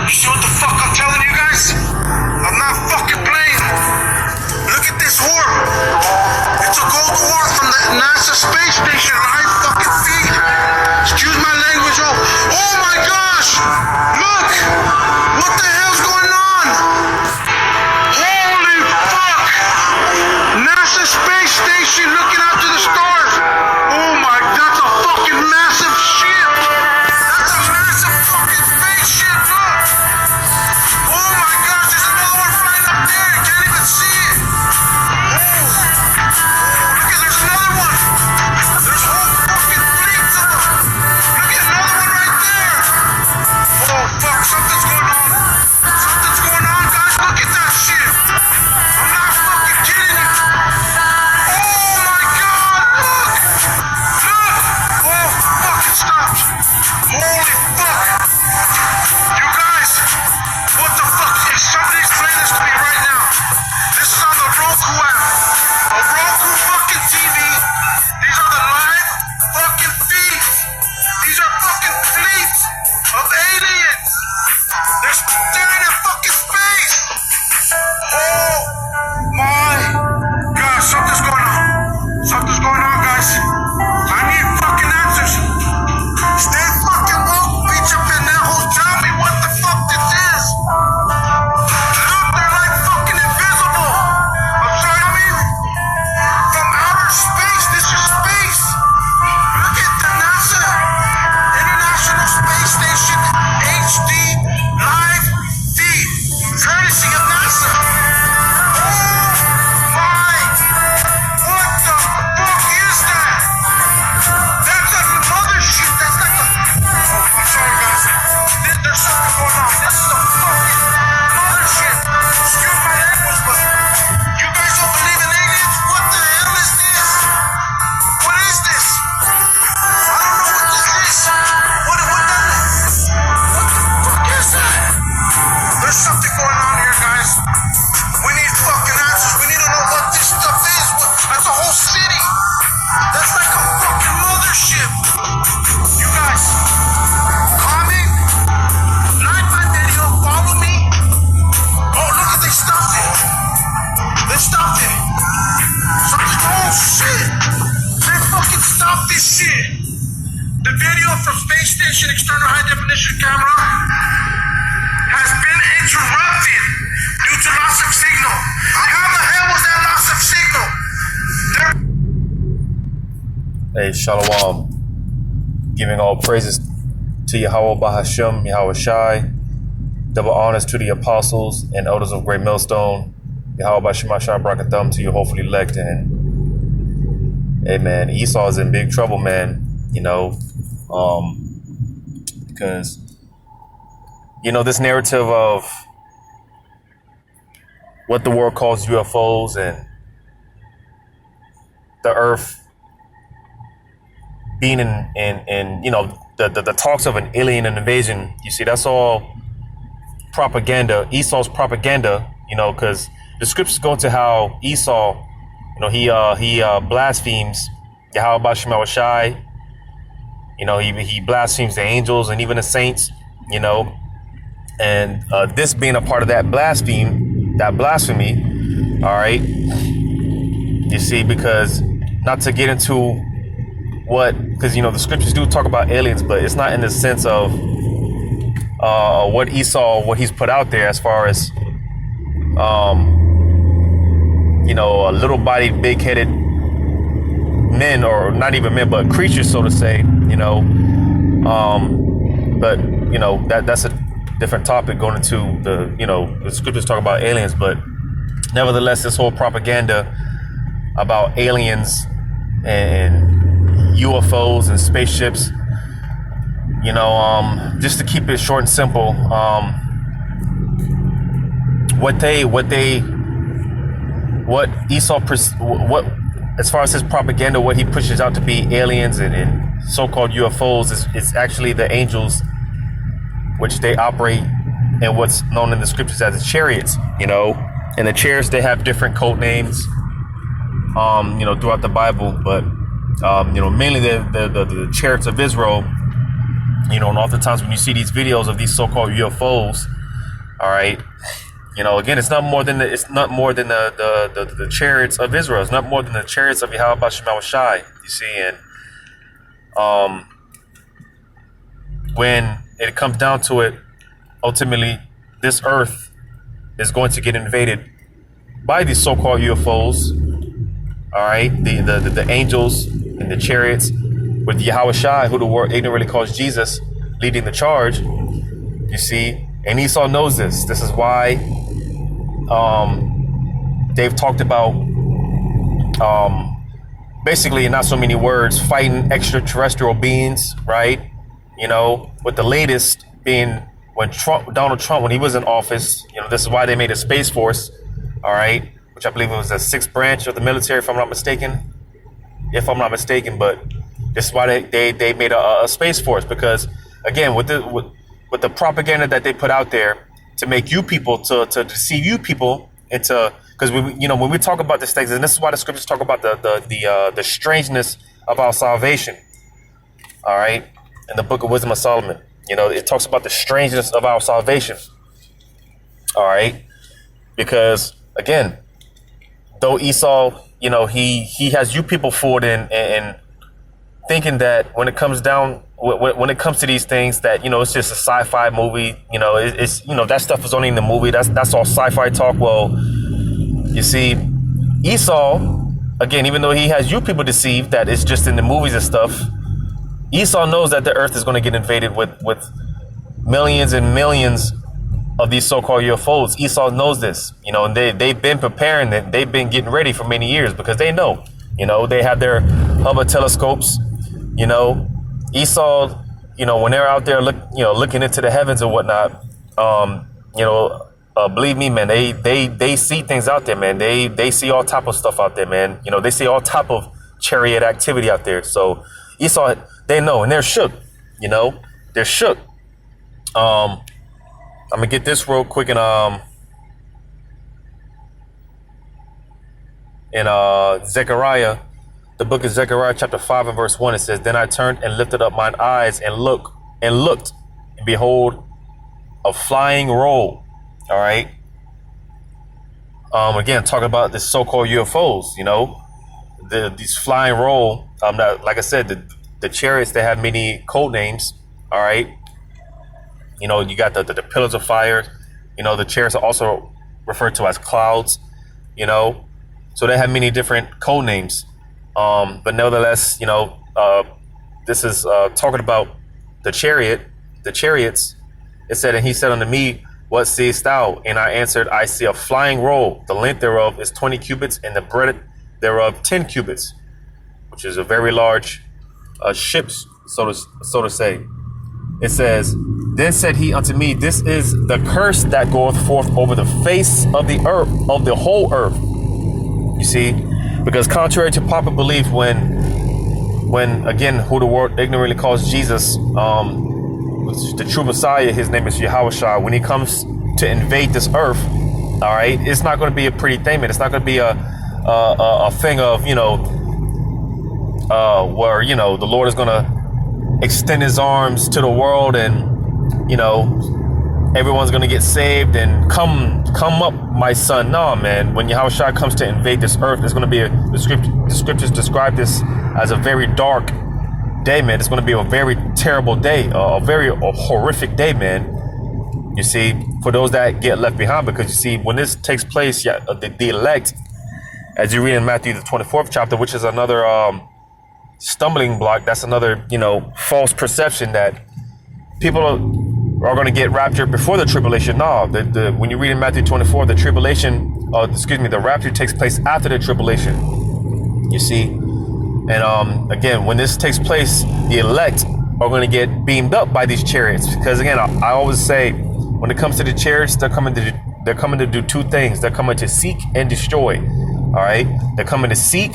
You see what the fuck I'm telling you guys? I'm not fucking playing. Look at this whore. It's a gold whore from the NASA space station. I fucking feet. Excuse my language. Oh my gosh. Look. What the hell's going on? Holy fuck. NASA space station looking out to the stars. Oh my, that's a fucking massive ship. That's a massive fucking spaceship. Look. Oh my gosh, there's another one flying up there. You can't even see it. Oh, look at, there's another one. There's whole fucking fleets of them. Look at another one right there. Oh fuck, something's going on. Something's going on, guys. Look at that shit. I'm not fucking kidding you. Oh my god, look. Look. Oh fuck, it stopped. Holy fuck. You guys, what the fuck? Somebody explain this to me right now. This is on the Roku app. A Roku fucking TV. These are the live fucking feeds. These are fucking fleets of aliens. They're in fucking space. Oh my gosh, something's going on. Something's going on, guys. I need fucking answers. Stay fucking woke, bitch up in that hole. Tell me what the fuck this is. Look, they're like fucking invisible. I'm sorry, I mean, from outer space, this is space. Look at the NASA International Space Station HD live feed, courtesy of NASA. Oh my, what the fuck is that? That's a mothership. That's like a, oh, I'm sorry guys. There's something going on. This is a fucking mothership. Excuse my language, but you guys don't believe in aliens? What the hell is this? What is this? I don't know what this is. What the fuck is that? There's something going on here, guys. We need fucking answers. We need to know what this stuff is. That's a whole city. That's like a fucking mothership. You guys, comment, like my video, follow me. Oh, look at, they stopped it. They stopped it. Something, oh shit. They fucking stopped this shit. The video from Space Station external high definition camera has been interrupted due to loss of signal. How the hell was that loss of signal? Hey, Shalom. Giving all praises to Yahweh Bahasham, Yahweh Shai. Double honors to the apostles and elders of Great Millstone. Yahweh Bashima Shai Brakatham to your hopefully elect. And hey, man, Esau is in big trouble, man. You know, because, you know, this narrative of what the world calls UFOs and the earth being in you know, the talks of an alien invasion, you see, that's all propaganda, Esau's propaganda, you know, because the scriptures go into how Esau, you know, he blasphemes Yahweh Bashim Shai, you know, he blasphemes the angels and even the saints, you know, and this being a part of that blasphemy, all right, you see, because not to get into because, you know, the scriptures do talk about aliens, but it's not in the sense of what he's put out there as far as, you know, a little bodied, big headed men, or not even men, but creatures, so to say, you know, but, you know, that's a different topic going into the, you know, the scriptures talk about aliens, but nevertheless, this whole propaganda about aliens and UFOs and spaceships, you know, just to keep it short and simple, what Esau, as far as his propaganda, what he pushes out to be aliens and so-called UFOs is actually the angels, which they operate in what's known in the scriptures as the chariots, you know, and the chariots, they have different code names, you know, throughout the Bible, but you know, mainly the chariots of Israel You know, and oftentimes when you see these videos of these so-called UFOs, all right, you know, again, it's not more than the chariots of Israel. It's not more than the chariots of Yahweh Shai. You see, and when it comes down to it, ultimately, this earth is going to get invaded by these so-called UFOs. All right, the angels and the chariots with Yahweh Shai, who the world ignorantly calls Jesus, leading the charge. You see, and Esau knows this. This is why they've talked about basically, in not so many words, fighting extraterrestrial beings, right? You know, with the latest being when Donald Trump, when he was in office, you know, this is why they made a Space Force, all right, which I believe it was the 6th branch of the military, if I'm not mistaken. But this is why they made a Space Force, because again, with the propaganda that they put out there to make you people, to deceive you people into, because when we talk about these things, and this is why the scriptures talk about the strangeness of our salvation, all right, in the book of Wisdom of Solomon, you know, it talks about the strangeness of our salvation, all right, because again, though Esau, you know, he has you people fooled in thinking that when it comes to these things, that, you know, it's just a sci-fi movie, you know, it's you know, that stuff is only in the movie, that's all sci-fi talk. Well, you see, Esau, again, even though he has you people deceived that it's just in the movies and stuff, Esau knows that the earth is going to get invaded with millions and millions of these so-called UFOs. Esau knows this, you know, and they've been preparing it. They've been getting ready for many years because they know, you know, they have their Hubble telescopes, you know. Esau, you know, when they're out there looking into the heavens and whatnot, you know, believe me, man, they see things out there, man. They see all type of stuff out there, man. You know, they see all type of chariot activity out there. So Esau, they know, and they're shook, you know, they're shook. I'm gonna get this real quick in Zechariah, the book of Zechariah, chapter 5 and verse 1. It says, "Then I turned and lifted up mine eyes and looked, and behold, a flying roll." All right. Again, talking about the so-called UFOs, you know, these flying roll. Like I said, the chariots, they have many code names. All right. You know, you got the pillars of fire. You know, the chariots are also referred to as clouds. You know, so they have many different code names. But nevertheless, you know, this is talking about the chariots. It said, "And he said unto me, What seest thou? And I answered, I see a flying roll. The length thereof is 20 cubits, and the breadth thereof 10 cubits," which is a very large ships, so to say. It says, "Then said he unto me, This is the curse that goeth forth over the face of the earth, of the whole earth." You see, because contrary to popular belief, when again, who the world ignorantly calls Jesus, the true Messiah, his name is Yahweh Shai. When he comes to invade this earth, all right, it's not going to be a pretty thing, man. It's not going to be a thing of, you know, where, you know, the Lord is going to extend his arms to the world and, you know, everyone's going to get saved and come up, my son. No, man. When Yahweh Shai comes to invade this earth, there's going to be the scriptures describe this as a very dark day, man. It's going to be a very terrible day, a horrific day, man. You see, for those that get left behind, because you see, when this takes place, yeah, the elect, as you read in Matthew the 24th chapter, which is another stumbling block. That's another, you know, false perception that people are going to get raptured before the tribulation. No, when you read in Matthew 24, the rapture takes place after the tribulation. You see. And again, when this takes place, the elect are going to get beamed up by these chariots. Because again, I always say, when it comes to the chariots, they're coming to do two things. They're coming to seek and destroy. All right, they're coming to seek.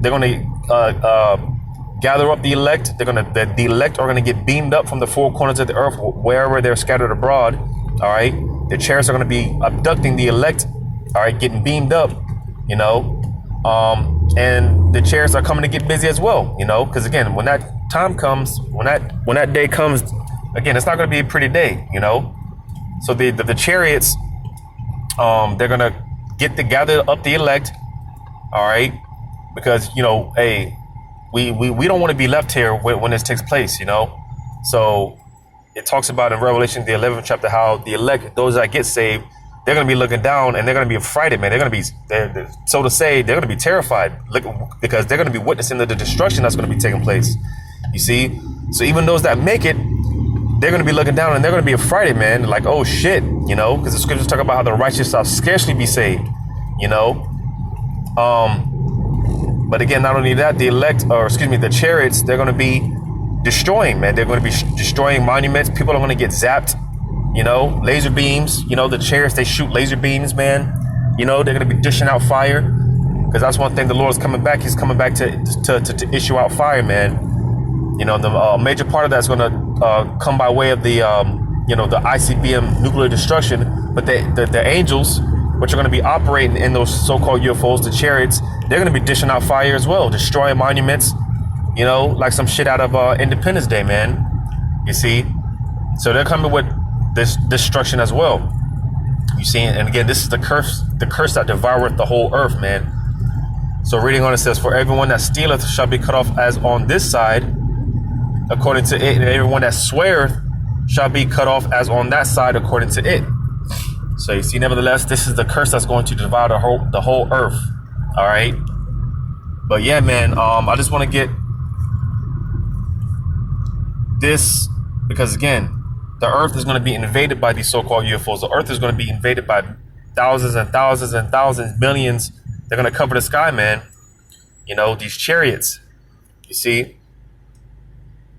They're going to gather up the elect. The elect are going to get beamed up from the four corners of the earth, wherever they're scattered abroad. All right, the chariots are going to be abducting the elect. All right, getting beamed up. You know. And the chariots are coming to get busy as well, you know, because again, when that time comes, when that day comes, again, it's not going to be a pretty day, you know. So the chariots, they're going to gather up the elect, all right, because, you know, hey, we don't want to be left here when this takes place, you know. So it talks about in Revelation, the 11th chapter, how the elect, those that get saved, they're going to be looking down and they're going to be affrighted, man. They're going to be, so to say, they're going to be terrified because they're going to be witnessing the destruction that's going to be taking place. You see? So even those that make it, they're going to be looking down and they're going to be affrighted, man. Like, oh shit, you know, because the scriptures talk about how the righteous shall scarcely be saved, you know? But again, not only that, the chariots, they're going to be destroying, man. They're going to be destroying monuments. People are going to get zapped, you know, laser beams, you know, the chariots, they shoot laser beams, man. You know, they're going to be dishing out fire, because that's one thing the Lord's coming back. He's coming back to issue out fire, man. You know, the major part of that's going to come by way of the, you know, the ICBM nuclear destruction. But the angels, which are going to be operating in those so-called UFOs, the chariots, they're going to be dishing out fire as well, destroying monuments, you know, like some shit out of Independence Day, man. You see? So they're coming with this destruction as well. You see? And again, this is the curse that devoureth the whole earth, man. So reading on, it says, for everyone that stealeth shall be cut off as on this side, according to it, and everyone that sweareth shall be cut off as on that side, according to it. So you see, nevertheless, this is the curse that's going to devour the whole earth. All right. But yeah, man, I just want to get this, because again, the earth is going to be invaded by these so-called UFOs. The earth is going to be invaded by thousands and thousands and thousands, millions. They're going to cover the sky, man. You know, these chariots. You see,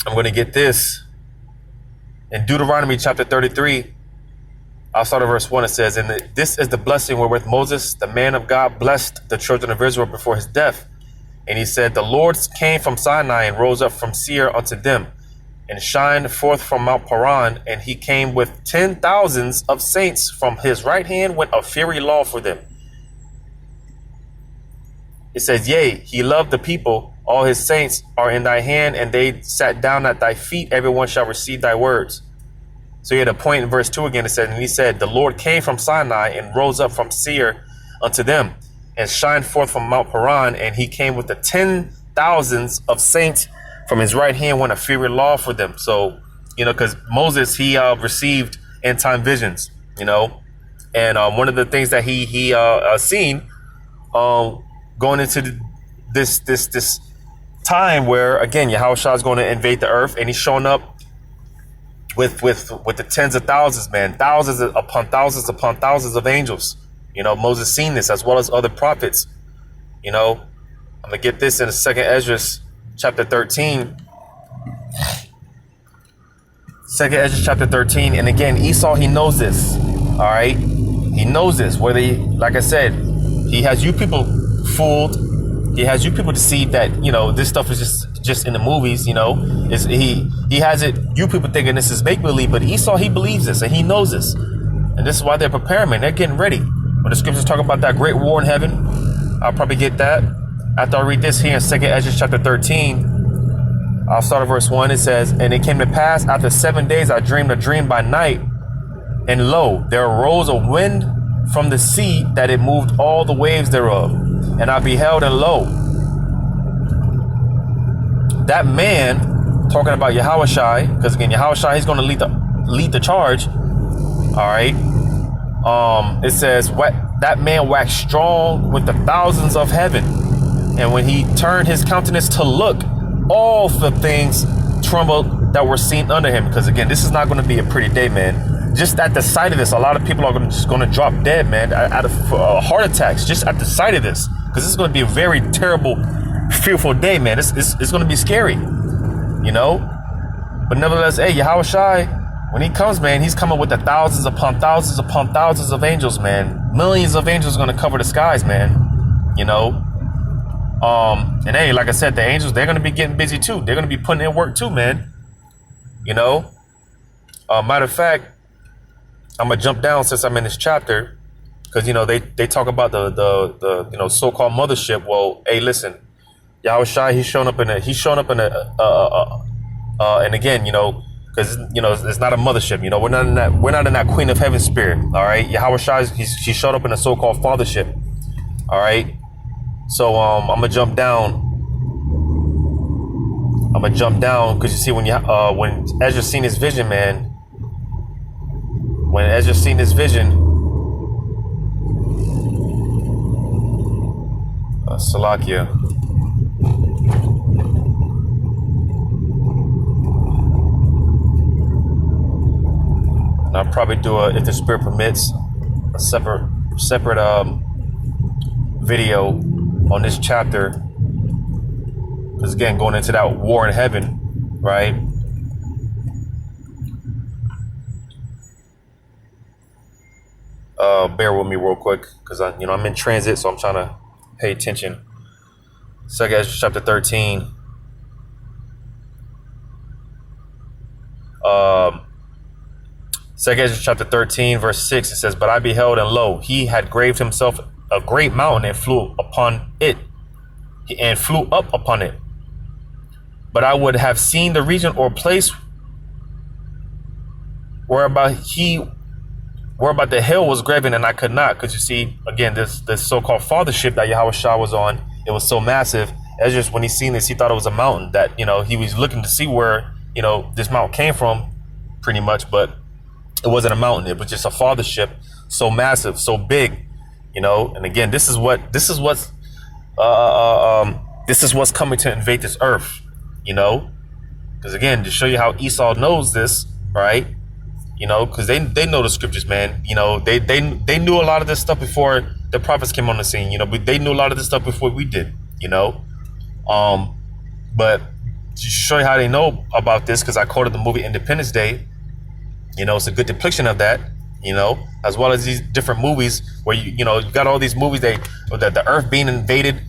I'm going to get this in Deuteronomy chapter 33. I'll start at verse 1. It says, and this is the blessing wherewith Moses, the man of God, blessed the children of Israel before his death. And he said, the Lord came from Sinai and rose up from Seir unto them, and shined forth from Mount Paran, and he came with 10,000s of saints from his right hand with a fiery law for them. It says, yea, he loved the people, all his saints are in thy hand, and they sat down at thy feet, everyone shall receive thy words. So you had a point in verse 2 again. It said, and he said, the Lord came from Sinai and rose up from Seir unto them, and shined forth from Mount Paran, and he came with the 10,000s of saints from his right hand, when a fiery law for them. So, you know, because Moses, he received end time visions, you know, and one of the things that he seen going into this time where, again, Yahushua is going to invade the earth, and he's showing up with the tens of thousands, man, thousands upon thousands of angels. You know, Moses seen this, as well as other prophets. You know, I'm gonna get this in the second Ezra chapter 13. Second Ezra chapter 13. And again, Esau, he knows this. All right, he knows this. Whether like I said, he has you people fooled. He has you people deceived that, you know, this stuff is just in the movies, you know. He has it, you people thinking this is make-believe, but Esau, he believes this and he knows this. And this is why they're preparing, man. They're getting ready. When the scriptures talk about that great war in heaven, I'll probably get that after I read this here in 2 Ezra chapter 13. I'll start at verse 1. It says, and it came to pass after 7 days I dreamed a dream by night, and lo, there arose a wind from the sea that it moved all the waves thereof. And I beheld, and lo, that man, talking about Yahushua, because again, Yahushua, he's going to lead the charge. All right. It says, that man waxed strong with the thousands of heaven. And when he turned his countenance to look, all the things trembled that were seen under him. Because again, this is not going to be a pretty day, man. Just at the sight of this, a lot of people are just going to drop dead, man, out of heart attacks, just at the sight of this. Because this is going to be a very terrible, fearful day, man. It's going to be scary, you know. But nevertheless, hey, Yahushua, when he comes, man, he's coming with the thousands upon thousands of angels, man. Millions of angels going to cover the skies, man. You know. And hey, like I said, the angels, they're going to be getting busy too. They're going to be putting in work too, man. You know. Matter of fact, I'm gonna jump down since I'm in this chapter, because you know they talk about the you know so-called mothership. Well, hey, listen, Yahweh Shai, he's shown up in and again, because it's not a mothership. We're not in that Queen of Heaven spirit. All right, Yahweh Shai, he showed up in a so-called fathership. All right, so I'm gonna jump down. Because you see, when Ezra seen his vision, man. When Ezra seen his vision, Salakia. And I'll probably do if the spirit permits, a separate video on this chapter. Because again, going into that war in heaven, right? Bear with me real quick, because I'm in transit, so I'm trying to pay attention. 2nd Ezra chapter 13. Second Ezra chapter 13, verse 6, it says, "But I beheld, and lo, he had graved himself a great mountain and flew up upon it. But I would have seen the region or place whereabout the hill was graven, and I could not." Because you see, again, this so-called fathership that Yahweh Shah was on, it was so massive. Ezra, when he seen this, he thought it was a mountain that, he was looking to see where, this mountain came from, pretty much, but it wasn't a mountain. It was just a fathership, so massive, so big, And again, this is what's coming to invade this earth, Because again, to show you how Esau knows this, right? Because they know the scriptures, man. They knew a lot of this stuff before the prophets came on the scene. They knew a lot of this stuff before we did. But to show you how they know about this, because I quoted the movie Independence Day. It's a good depiction of that. As well as these different movies where you got all these movies that the earth being invaded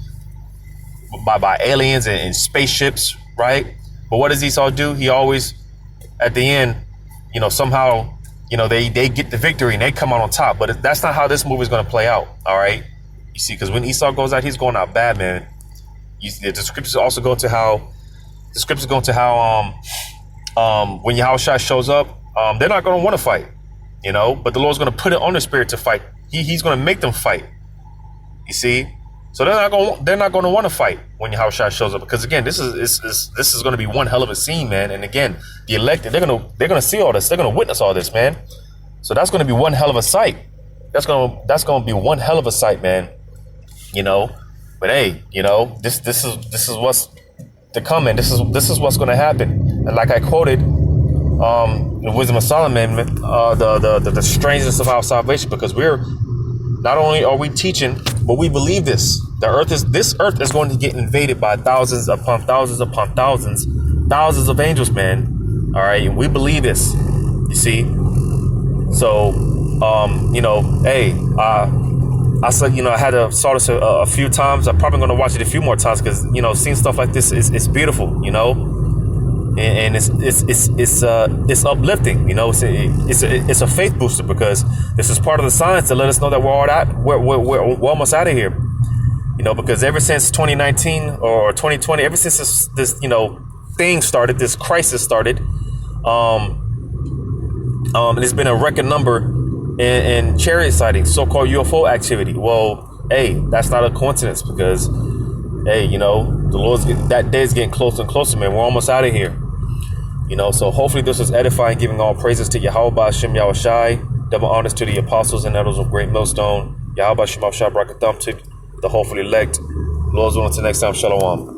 by aliens and spaceships, right? But what does Esau do? He always, at the end, somehow, they get the victory and they come out on top. But that's not how this movie is going to play out. All right. You see, because when Esau goes out, he's going out bad, man. The scriptures also go to how when Yahushua shows up, they're not going to want to fight, but the Lord's going to put it on their spirit to fight. He's going to make them fight. You see? So they're not going to want to fight when Yahushua shows up, because again, this is going to be one hell of a scene, man. And again, the elected, they're going to see all this. They're going to witness all this, man. So that's going to be one hell of a sight. That's going to be one hell of a sight, man. But hey, this is what's to come, and this is what's going to happen. And like I quoted, the wisdom of Solomon, the strangeness of our salvation, because we're not only are we teaching, but we believe this. This earth is going to get invaded by thousands upon thousands upon thousands of angels, man. All right, and we believe this. You see, so hey, I said, I had to saw this a few times. I'm probably going to watch it a few more times, because seeing stuff like this is beautiful, and it's uplifting, it's a faith booster, because this is part of the science to let us know that we're almost out of here, because ever since 2019 or 2020, ever since this thing started, this crisis started, there's been a record number in chariot sightings, so-called UFO activity. Well, hey, that's not a coincidence, because hey, that day is getting closer and closer, man. We're almost out of here. So hopefully this was edifying, giving all praises to Yahweh Hashem Yahweh Shai, double honors to the apostles and elders of Great Millstone, Yahweh Hashem Yahweh Shai, Brakatham to the hopefully elect. Lord's willing, until next time, Shalom.